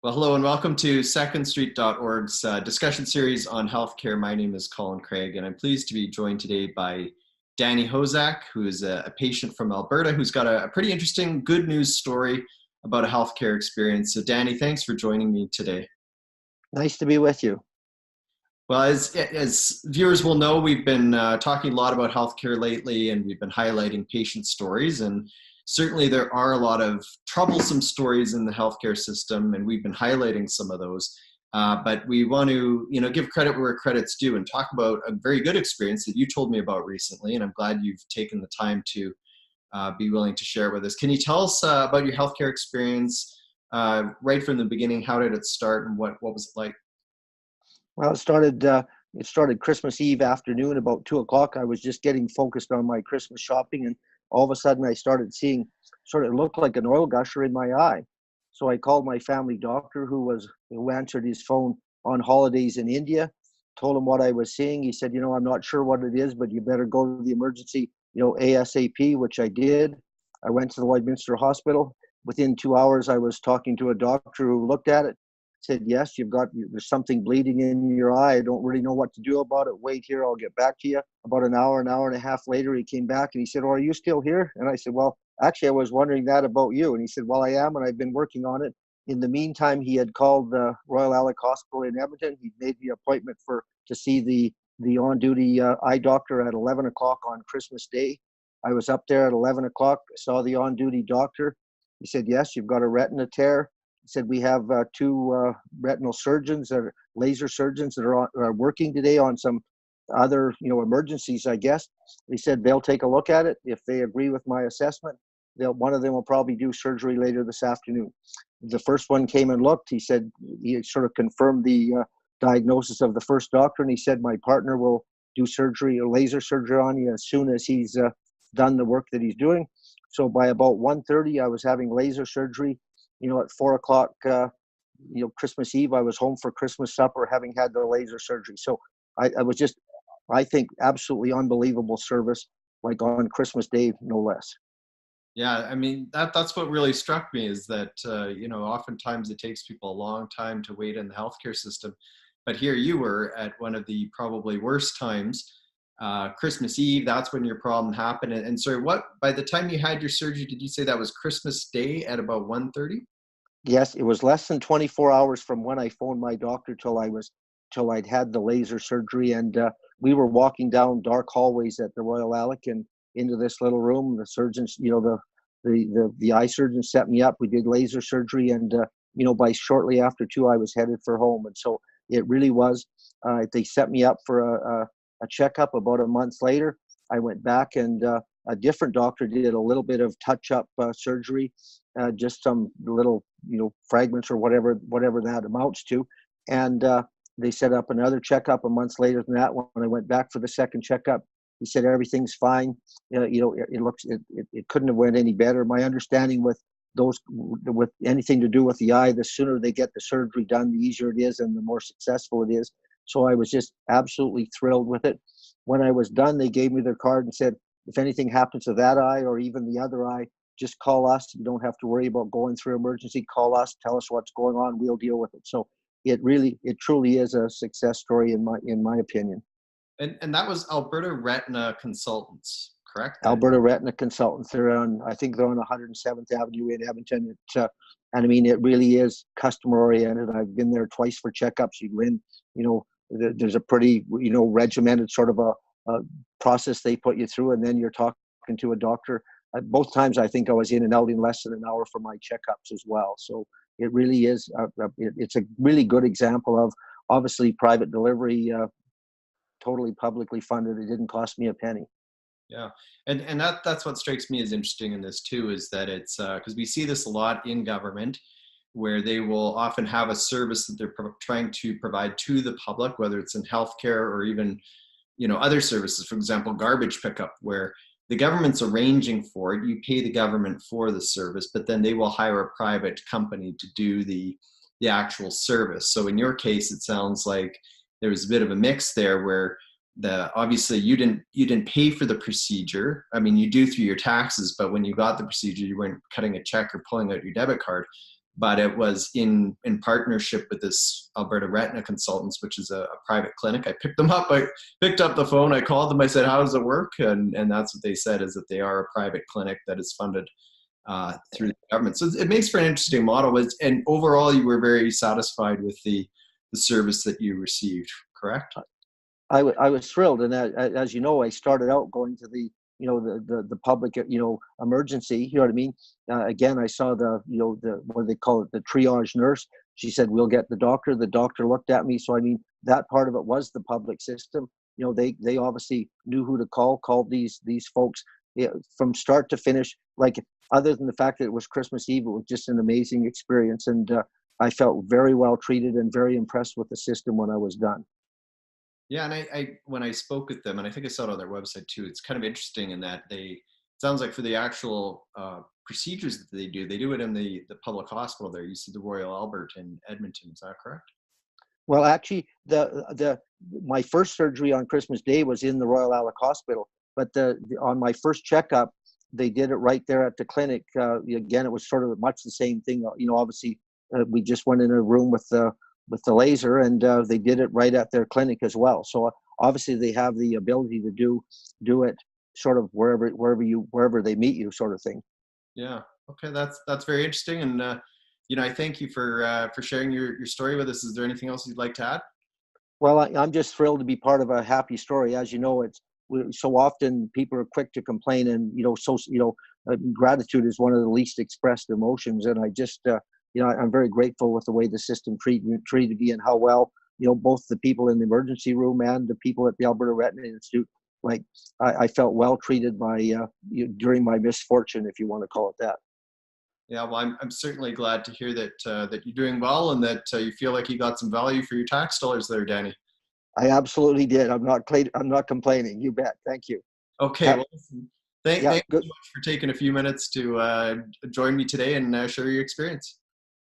Well, hello and welcome to secondstreet.org's discussion series on healthcare. My name is Colin Craig, and I'm pleased to be joined today by Danny Hozack, who is a patient from Alberta who's got a pretty interesting good news story about a healthcare experience. So Danny, thanks for joining me today. Nice to be with you. Well, as viewers will know, we've been talking a lot about healthcare lately, and we've been highlighting patient stories. And certainly there are a lot of troublesome stories in the healthcare system, and we've been highlighting some of those. But we want to, give credit where credit's due and talk about a very good experience that you told me about recently. And I'm glad you've taken the time to be willing to share it with us. Can you tell us about your healthcare experience right from the beginning? How did it start, and what was it like? Well, it started Christmas Eve afternoon, about 2 o'clock. I was just getting focused on my Christmas shopping, and all of a sudden I started seeing sort of looked like an oil gusher in my eye. So I called my family doctor, who answered his phone on holidays in India. Told him what I was seeing. He said, I'm not sure what it is, but you better go to the emergency, ASAP, which I did. I went to the Lloydminster Hospital. Within 2 hours, I was talking to a doctor who looked at it. Said, yes, there's something bleeding in your eye. I don't really know what to do about it. Wait here, I'll get back to you. About an hour and a half later, he came back and he said, oh, are you still here? And I said, well, actually, I was wondering that about you. And he said, well, I am, and I've been working on it. In the meantime, he had called the Royal Alec Hospital in Edmonton. He made the appointment to see the on-duty eye doctor at 11 o'clock on Christmas Day. I was up there at 11 o'clock, saw the on-duty doctor. He said, yes, you've got a retina tear. He said, we have two retinal surgeons, laser surgeons that are working today on some other, emergencies, I guess. He said, they'll take a look at it. If they agree with my assessment, one of them will probably do surgery later this afternoon. The first one came and looked. He said, he sort of confirmed the diagnosis of the first doctor. And he said, my partner will do surgery or laser surgery on you as soon as he's done the work that he's doing. So by about 1:30, I was having laser surgery. At 4 o'clock, Christmas Eve, I was home for Christmas supper, having had the laser surgery. So I was just, I think, absolutely unbelievable service, like on Christmas Day, no less. Yeah, I mean, that's what really struck me is that, oftentimes it takes people a long time to wait in the healthcare system. But here you were at one of the probably worst times, Christmas Eve, that's when your problem happened. And so by the time you had your surgery, did you say that was Christmas Day at about 1:30? Yes, it was less than 24 hours from when I phoned my doctor till I'd had the laser surgery. And we were walking down dark hallways at the Royal Alec and into this little room. The surgeons, the eye surgeon set me up. We did laser surgery, and by shortly after 2, I was headed for home. And so it really was. They set me up for a checkup. About a month later, I went back, and a different doctor did a little bit of touch-up surgery, just some little, fragments or whatever that amounts to. And they set up another checkup a month later than that. When I went back for the second checkup, he said everything's fine. It couldn't have went any better. My understanding with anything to do with the eye, the sooner they get the surgery done, the easier it is and the more successful it is. So I was just absolutely thrilled with it. When I was done, they gave me their card and said, if anything happens to that eye or even the other eye, just call us. You don't have to worry about going through emergency. Call us, tell us what's going on. We'll deal with it. So it truly is a success story in my opinion. And that was Alberta Retina Consultants, correct? Alberta Retina Consultants. I think they're on 107th Avenue in Edmonton. And I mean, it really is customer oriented. I've been there twice for checkups. You go in, there's a pretty, regimented sort of a process they put you through, and then you're talking to a doctor. Both times I think I was in and out in less than an hour for my checkups as well. So it really is, it's a really good example of obviously private delivery, totally publicly funded. It didn't cost me a penny. Yeah, and that's what strikes me as interesting in this too, is that it's because we see this a lot in government, where they will often have a service that they're trying to provide to the public, whether it's in healthcare or even other services, for example, garbage pickup, where the government's arranging for it. You pay the government for the service, but then they will hire a private company to do the actual service. So in your case, it sounds like there was a bit of a mix there where obviously you didn't pay for the procedure. I mean, you do through your taxes, but when you got the procedure, you weren't cutting a check or pulling out your debit card. but it was in partnership with this Alberta Retina Consultants, which is a private clinic. I picked them up. I picked up the phone. I called them. I said, "How does it work?" And that's what they said, is that they are a private clinic that is funded through the government. So it makes for an interesting model. And overall, you were very satisfied with the service that you received, correct? I was thrilled, and as you know, I started out going to the public emergency. You know what I mean? Again, I saw the what do they call it, the triage nurse. She said, "We'll get the doctor." The doctor looked at me. So I mean, that part of it was the public system. They obviously knew who to call. Called these folks from start to finish. Like, other than the fact that it was Christmas Eve, it was just an amazing experience, and I felt very well treated and very impressed with the system when I was done. Yeah, and I when I spoke with them, and I think I saw it on their website too, it's kind of interesting in that it sounds like for the actual procedures that they do it in the public hospital there. You said the Royal Albert in Edmonton, is that correct? Well, actually, my first surgery on Christmas Day was in the Royal Albert Hospital, but on my first checkup, they did it right there at the clinic. Again, it was sort of much the same thing. Obviously, we just went in a room with the laser, and they did it right at their clinic as well. So obviously, they have the ability to do it sort of wherever they meet you, sort of thing. Yeah. Okay, that's very interesting, and I thank you for sharing your story with us. Is there anything else you'd like to add? Well, I'm just thrilled to be part of a happy story. As you know, so often people are quick to complain, and gratitude is one of the least expressed emotions. And I just I'm very grateful with the way the system treated me, and how well both the people in the emergency room and the people at the Alberta Retina Institute. Like, I felt well treated during my misfortune, if you want to call it that. Yeah, well, I'm certainly glad to hear that that you're doing well, and that you feel like you got some value for your tax dollars there, Danny. I absolutely did. I'm not complaining. You bet. Thank you. Okay, well, listen, thank Yeah, you good. so much for taking a few minutes to join me today and share your experience.